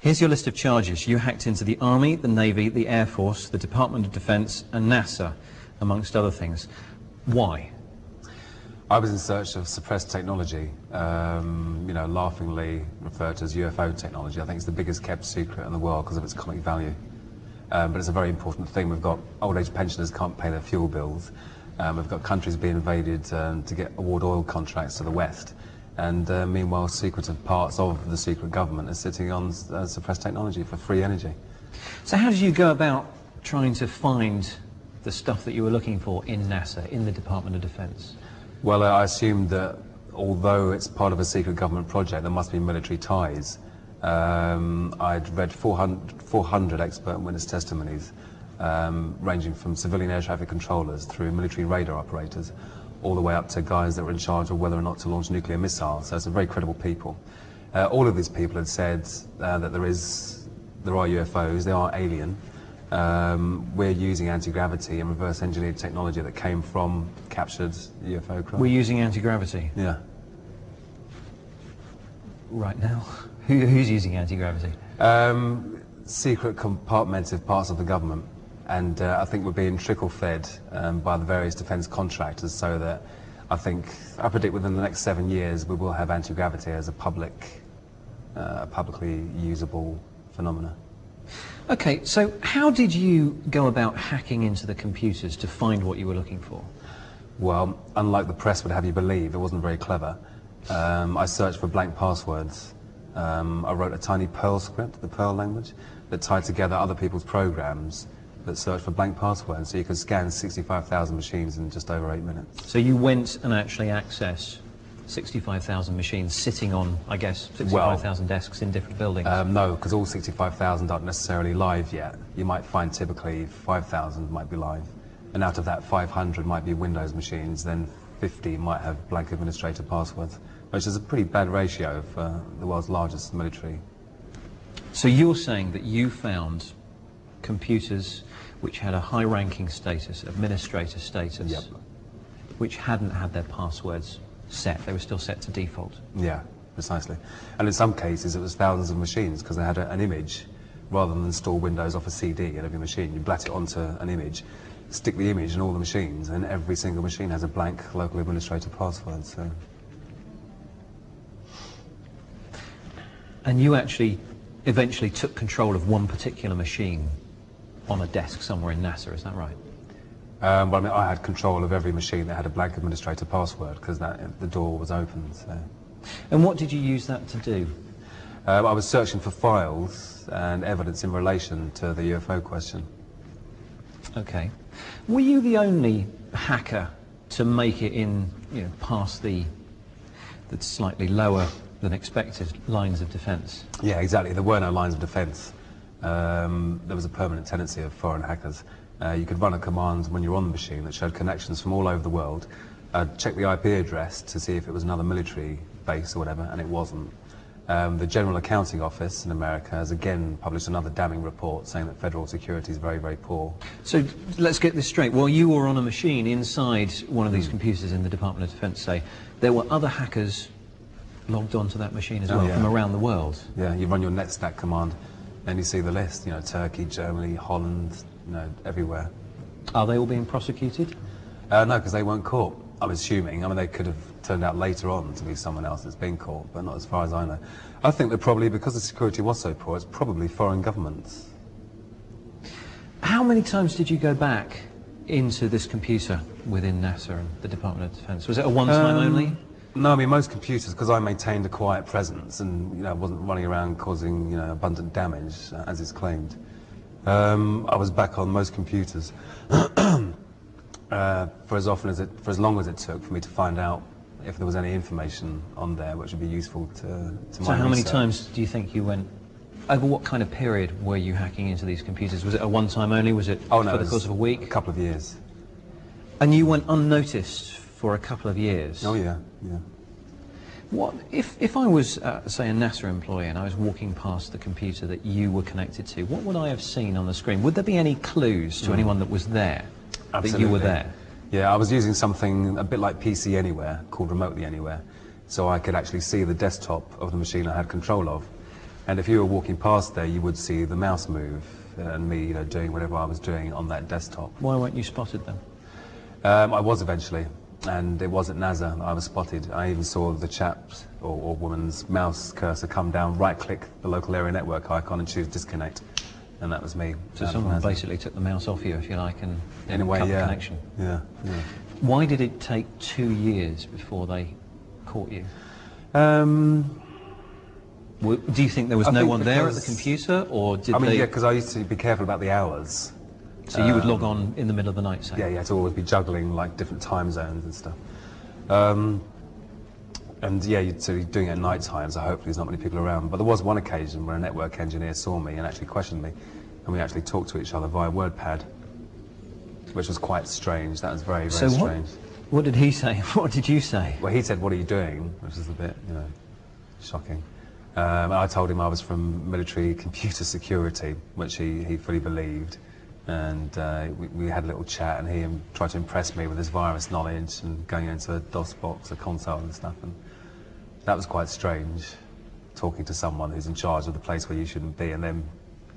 Here's your list of charges. You hacked into the Army, the Navy, the Air Force, the Department of Defense and NASA, amongst other things. Why? I was in search of suppressed technology, laughingly referred to as UFO technology. I think it's the biggest kept secret in the world because of its comic value. But it's a very important thing. We've got old age pensioners can't pay their fuel bills. We've got countries being invaded to award oil contracts to the West. And meanwhile, secretive parts of the secret government are sitting on suppressed technology for free energy. So how did you go about trying to find the stuff that you were looking for in NASA, in the Department of Defense? Well, I assumed that although it's part of a secret government project, there must be military ties. I'd read 400 expert witness testimonies, ranging from civilian air traffic controllers through military radar operators, all the way up to guys that were in charge of whether or not to launch nuclear missiles. So it's very credible people. All of these people had said that there are UFOs, they are alien. We're using anti-gravity and reverse engineered technology that came from captured UFO craft. We're using anti-gravity? Yeah. Right now? Who's using anti-gravity? Secret compartmented parts of the government. And I think we're being trickle-fed by the various defence contractors, so that I predict within the next 7 years we will have anti-gravity as a publicly usable phenomena. Okay, so how did you go about hacking into the computers to find what you were looking for? Well, unlike the press would have you believe, it wasn't very clever. I searched for blank passwords. I wrote a tiny Perl script, the Perl language, that tied together other people's programs that searched for blank passwords, so you could scan 65,000 machines in just over 8 minutes. So you went and actually accessed 65,000 machines sitting on, I guess, 65,000 desks in different buildings? No, because all 65,000 aren't necessarily live yet. You might find typically 5,000 might be live, and out of that 500 might be Windows machines, then 50 might have blank administrator passwords, which is a pretty bad ratio for the world's largest military. So you're saying that you found computers which had a high-ranking status, administrator status, yep, which hadn't had their passwords set. They were still set to default. Yeah, precisely. And in some cases it was thousands of machines, because they had an image. Rather than install Windows off a CD at every machine, you blat it onto an image, stick the image in all the machines, and every single machine has a blank local administrator password. So. And you actually eventually took control of one particular machine on a desk somewhere in NASA, is that right? Well, I mean, I had control of every machine that had a blank administrator password, because the door was open. So. And what did you use that to do? I was searching for files and evidence in relation to the UFO question. Okay. Were you the only hacker to make it in, past the slightly lower than expected lines of defence? Yeah, exactly. There were no lines of defence. There was a permanent tendency of foreign hackers. You could run a command when you're on the machine that showed connections from all over the world. Check the IP address to see if it was another military base or whatever, and it wasn't. The General Accounting Office in America has again published another damning report saying that federal security is very, very poor. So let's get this straight. While you were on a machine inside one of these computers in the Department of Defense, say, there were other hackers logged onto that machine as well, from around the world? Yeah, you run your netstack command and you see the list, Turkey, Germany, Holland, everywhere. Are they all being prosecuted? No, because they weren't caught, I'm assuming. I mean, they could have turned out later on to be someone else that's been caught, but not as far as I know. I think that probably, because the security was so poor, it's probably foreign governments. How many times did you go back into this computer within NASA and the Department of Defense? Was it a one-time only? No, I mean, most computers, because I maintained a quiet presence and wasn't running around causing abundant damage, as is claimed. I was back on most computers for as long as it took for me to find out if there was any information on there which would be useful to my research. So how many times do you think you went? Over what kind of period were you hacking into these computers? Was it a one-time only? Was it for the course of a week? A couple of years. And you went unnoticed for a couple of years? Oh yeah, yeah. What if I was, say, a NASA employee and I was walking past the computer that you were connected to, what would I have seen on the screen? Would there be any clues to anyone that was there? Absolutely. That you were there? Yeah, I was using something a bit like PC Anywhere, called Remotely Anywhere, so I could actually see the desktop of the machine I had control of. And if you were walking past there, you would see the mouse move and me, doing whatever I was doing on that desktop. Why weren't you spotted then? I was eventually, and it was at NASA that I was spotted. I even saw the chap's or woman's mouse cursor come down, right-click the local area network icon and choose disconnect, and that was me. So someone basically took the mouse off you, if you like, and in a way, cut the yeah. connection. Yeah. Why did it take 2 years before they caught you? Do you think there was no one there at the computer, or did they... yeah, because I used to be careful about the hours. So you would log on in the middle of the night, say? Yeah, you had to always be juggling like different time zones and stuff. And yeah, you're doing it at night time, so hopefully there's not many people around. But there was one occasion where a network engineer saw me and actually questioned me, and we actually talked to each other via WordPad, which was quite strange. That was very, very strange. What did he say? What did you say? Well, he said, "What are you doing?" Which is a bit, shocking. And I told him I was from military computer security, which he fully believed. And we had a little chat, and he tried to impress me with his virus knowledge and going into a DOS box, a console and stuff. And that was quite strange, talking to someone who's in charge of the place where you shouldn't be, and then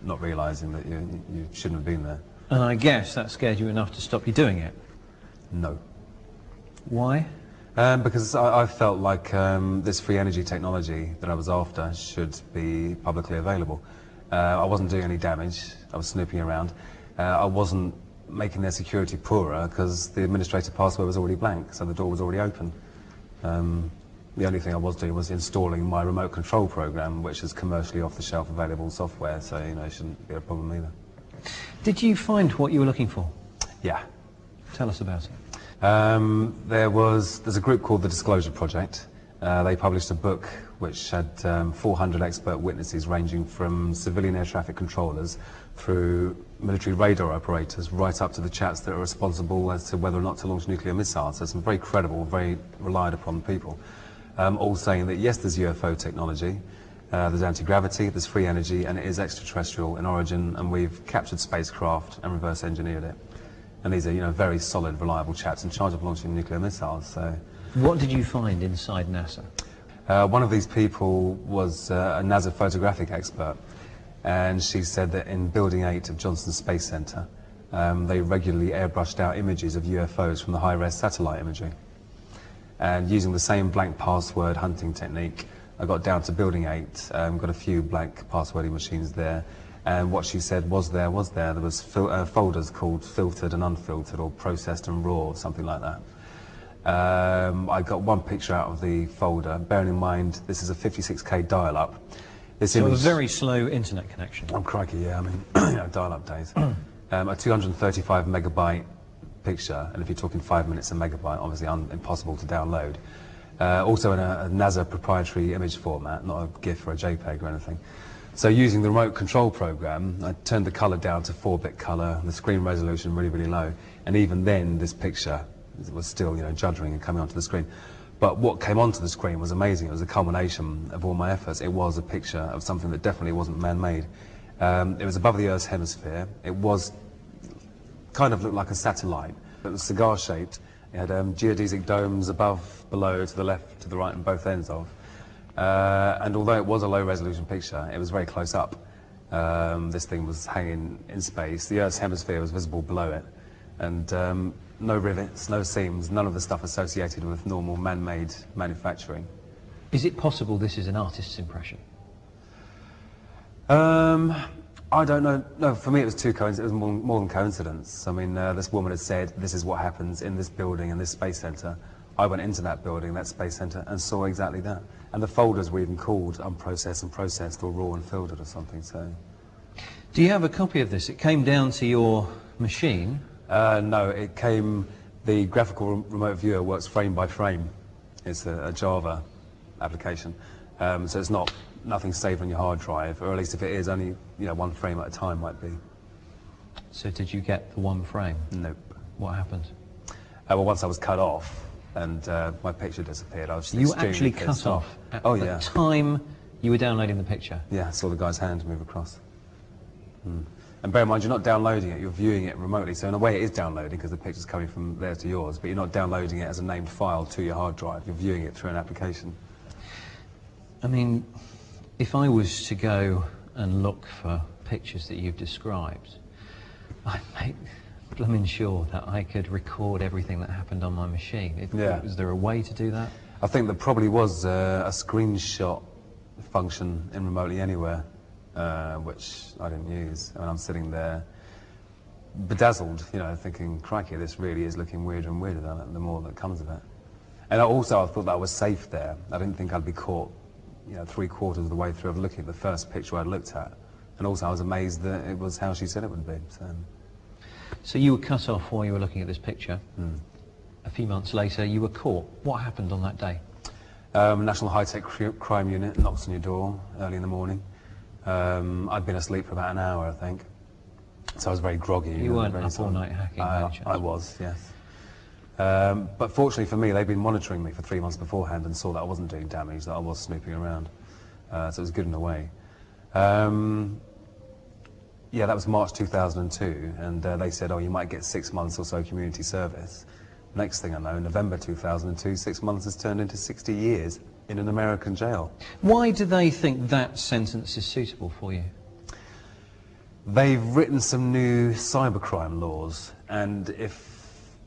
not realising that you shouldn't have been there. And I guess that scared you enough to stop you doing it? No. Why? Because I felt like this free energy technology that I was after should be publicly available. I wasn't doing any damage. I was snooping around. I wasn't making their security poorer because the administrator password was already blank, so the door was already open. The only thing I was doing was installing my remote control program, which is commercially off-the-shelf available software, so it shouldn't be a problem either. Did you find what you were looking for? Yeah. Tell us about it. There's a group called the Disclosure Project. They published a book which had 400 expert witnesses ranging from civilian air traffic controllers through military radar operators right up to the chaps that are responsible as to whether or not to launch nuclear missiles. So some very credible, very relied upon people, all saying that yes, there's UFO technology, there's anti-gravity, there's free energy, and it is extraterrestrial in origin, and we've captured spacecraft and reverse engineered it. And these are, very solid, reliable chaps in charge of launching nuclear missiles. So, what did you find inside NASA? One of these people was a NASA photographic expert, and she said that in Building 8 of Johnson Space Center, they regularly airbrushed out images of UFOs from the high-res satellite imagery. And using the same blank password hunting technique, I got down to Building 8, got a few blank passwording machines there, and what she said was there. There was folders called filtered and unfiltered, or processed and raw, or something like that. I got one picture out of the folder, bearing in mind this is a 56K dial-up. So a very slow internet connection. Oh, crikey, yeah, dial-up days. A 235 megabyte picture, and if you're talking 5 minutes a megabyte, obviously impossible to download. Also in a NASA proprietary image format, not a GIF or a JPEG or anything. So using the remote control program, I turned the color down to 4-bit color, the screen resolution really, really low, and even then this picture was still, juddering and coming onto the screen. But what came onto the screen was amazing. It was a culmination of all my efforts. It was a picture of something that definitely wasn't man-made. It was above the Earth's hemisphere. It was kind of looked like a satellite. It was cigar-shaped. It had geodesic domes above, below, to the left, to the right, and both ends of. And although it was a low-resolution picture, it was very close up. This thing was hanging in space. The Earth's hemisphere was visible below it. And no rivets, no seams, none of the stuff associated with normal man-made manufacturing. Is it possible this is an artist's impression? I don't know. No, for me it was it was more than coincidence. This woman had said, this is what happens in this building, in this space center. I went into that building, that space center, and saw exactly that. And the folders were even called unprocessed and processed, or raw and filtered or something, so. Do you have a copy of this? It came down to your machine? No, it came, the graphical remote viewer works frame by frame. It's a Java application. So it's nothing saved on your hard drive, or at least if it is, only one frame at a time might be. So did you get the one frame? Nope. What happened? Well, once I was cut off and my picture disappeared, I was You were actually cut off at the time you were downloading the picture? Yeah, I saw the guy's hand move across. And bear in mind, you're not downloading it, you're viewing it remotely. So in a way it is downloading because the picture's coming from there to yours, but you're not downloading it as a named file to your hard drive. You're viewing it through an application. if I was to go and look for pictures that you've described, I'd make blooming sure that I could record everything that happened on my machine. Was there a way to do that? I think there probably was a screenshot function in Remotely Anywhere, which I didn't use. I mean, I'm sitting there bedazzled, you know, thinking, crikey, this really is looking weirder and weirder the more that comes of it. And also, I thought that I was safe there. I didn't think I'd be caught, you know, 3/4 of the way through of looking at the first picture I'd looked at. And also, I was amazed that it was how she said it would be. So you were cut off while you were looking at this picture. A few months later, you were caught. What happened on that day? National High-Tech Crime Unit knocks on your door early in the morning. I'd been asleep for about an hour, I think. So I was very groggy. You weren't up all night hacking, I was, yes. But fortunately for me, they'd been monitoring me for 3 months beforehand and saw that I wasn't doing damage, that I was snooping around. So it was good in a way. Yeah, that was March 2002, and they said, oh, you might get 6 months or so community service. Next thing I know, November 2002, 6 months has turned into 60 years in an American jail. Why do they think that sentence is suitable for you? They've written some new cybercrime laws, and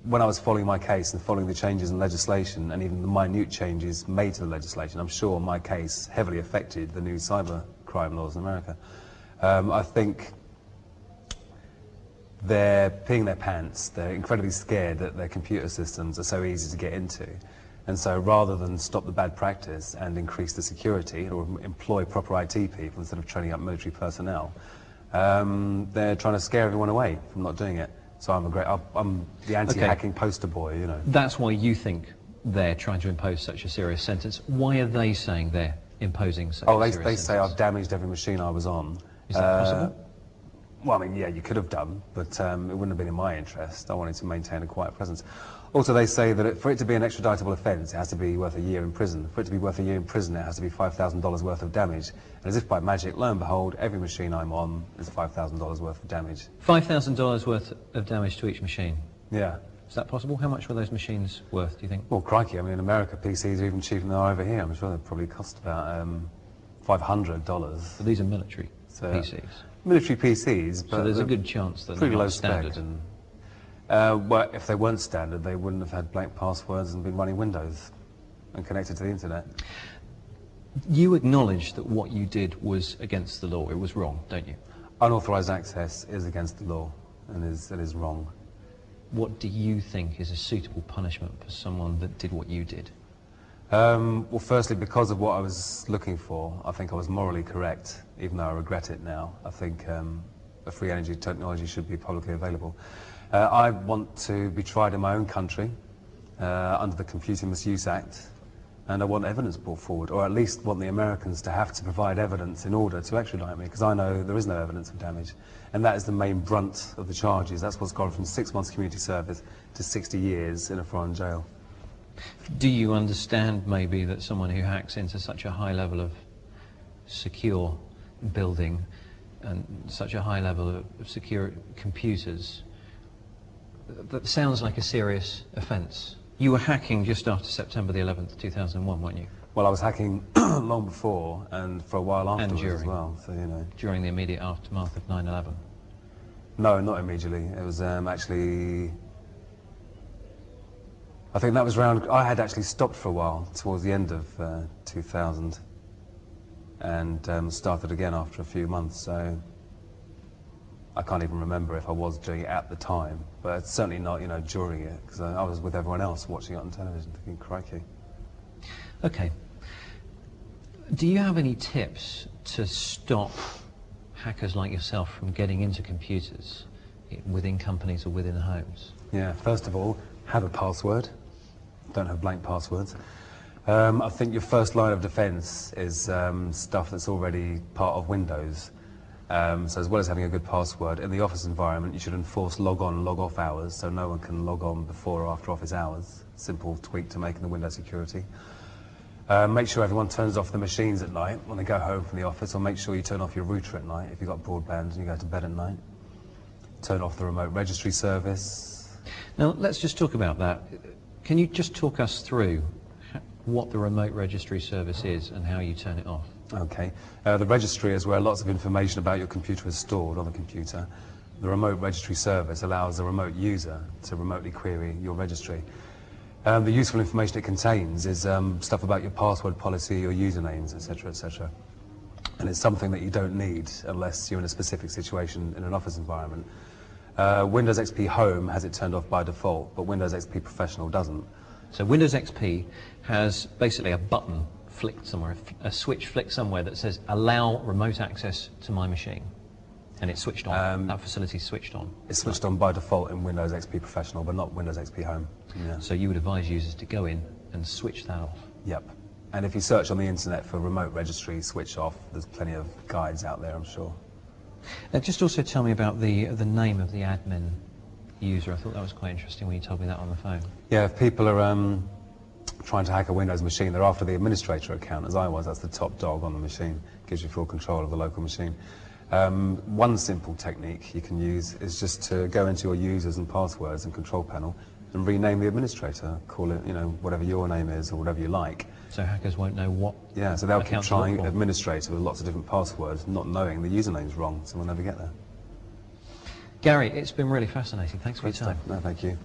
when I was following my case and following the changes in legislation and even the minute changes made to the legislation, I'm sure my case heavily affected the new cybercrime laws in America. I think they're peeing their pants. They're incredibly scared that their computer systems are so easy to get into. And so rather than stop the bad practice and increase the security or employ proper IT people instead of training up military personnel, they're trying to scare everyone away from not doing it. So I'm the anti-hacking poster boy, you know. That's why you think they're trying to impose such a serious sentence. Why are they saying they're imposing such a serious sentence? They say I've damaged every machine I was on. Is that possible? Well, I mean, yeah, you could have done, but it wouldn't have been in my interest. I wanted to maintain a quiet presence. Also, they say that for it to be an extraditable offence, it has to be worth a year in prison. For it to be worth a year in prison, it has to be $5,000 worth of damage. And as if by magic, lo and behold, every machine I'm on is $5,000 worth of damage. $5,000 worth of damage to each machine? Yeah. Is that possible? How much were those machines worth, do you think? Well, crikey, I mean, in America, PCs are even cheaper than they are over here. I'm sure they probably cost about $500. So these are military PCs? Military PCs, but so there's a good chance that pretty they're low not standard. Spec and, well, if they weren't standard, they wouldn't have had blank passwords and been running Windows and connected to the internet. You acknowledge that what you did was against the law. It was wrong, don't you? Unauthorised access is against the law and it is wrong. What do you think is a suitable punishment for someone that did what you did? Well, firstly, because of what I was looking for, I think I was morally correct, even though I regret it now. I think a free energy technology should be publicly available. I want to be tried in my own country under the Computer Misuse Act, and I want evidence brought forward, or at least want the Americans to have to provide evidence in order to extradite me, because I know there is no evidence of damage. And that is the main brunt of the charges. That's what's gone from 6 months community service to 60 years in a foreign jail. Do you understand maybe that someone who hacks into such a high level of secure building and such a high level of secure computers, that sounds like a serious offence? You were hacking just after September the 11th, 2001, weren't you? Well, I was hacking long before and for a while afterwards as well, so you know. During the immediate aftermath of 9/11? No, not immediately. It was actually... I think that was around... I had actually stopped for a while towards the end of 2000 and started again after a few months, so I can't even remember if I was doing it at the time, but it's certainly not, you know, during it, because I was with everyone else watching it on television thinking, crikey. Okay. Do you have any tips to stop hackers like yourself from getting into computers within companies or within homes? Yeah, first of all, have a password. Don't have blank passwords. I think your first line of defense is stuff that's already part of Windows. So as well as having a good password, in the office environment, you should enforce log on and log off hours, so no one can log on before or after office hours. Simple tweak to make in the Windows security. Make sure everyone turns off the machines at night when they go home from the office, or make sure you turn off your router at night if you've got broadband and you go to bed at night. Turn off the remote registry service. Now, let's just talk about that. Can you just talk us through what the remote registry service is and how you turn it off? Okay. The registry is where lots of information about your computer is stored on the computer. The remote registry service allows the remote user to remotely query your registry. The useful information it contains is stuff about your password policy, your usernames, etc., etc. And it's something that you don't need unless you're in a specific situation in an office environment. Windows XP Home has it turned off by default, but Windows XP Professional doesn't. So Windows XP has basically a button flicked somewhere, a switch flicked somewhere that says allow remote access to my machine. And it's switched on. That facility's switched on. It's switched on by default in Windows XP Professional, but not Windows XP Home. Yeah. So you would advise users to go in and switch that off. Yep. And if you search on the internet for remote registry switch off, there's plenty of guides out there, I'm sure. Just also tell me about the name of the admin user. I thought that was quite interesting when you told me that on the phone. Yeah, if people are trying to hack a Windows machine, they're after the administrator account, as I was. That's the top dog on the machine. Gives you full control of the local machine. One simple technique you can use is just to go into your users and passwords and control panel and rename the administrator. Call it, you know, whatever your name is or whatever you like. So hackers won't know what. Yeah, so they'll keep accounts trying look for. administrator with lots of different passwords, not knowing the username's wrong, so we'll never get there. Gary, it's been really fascinating. Thanks for your time. No, thank you.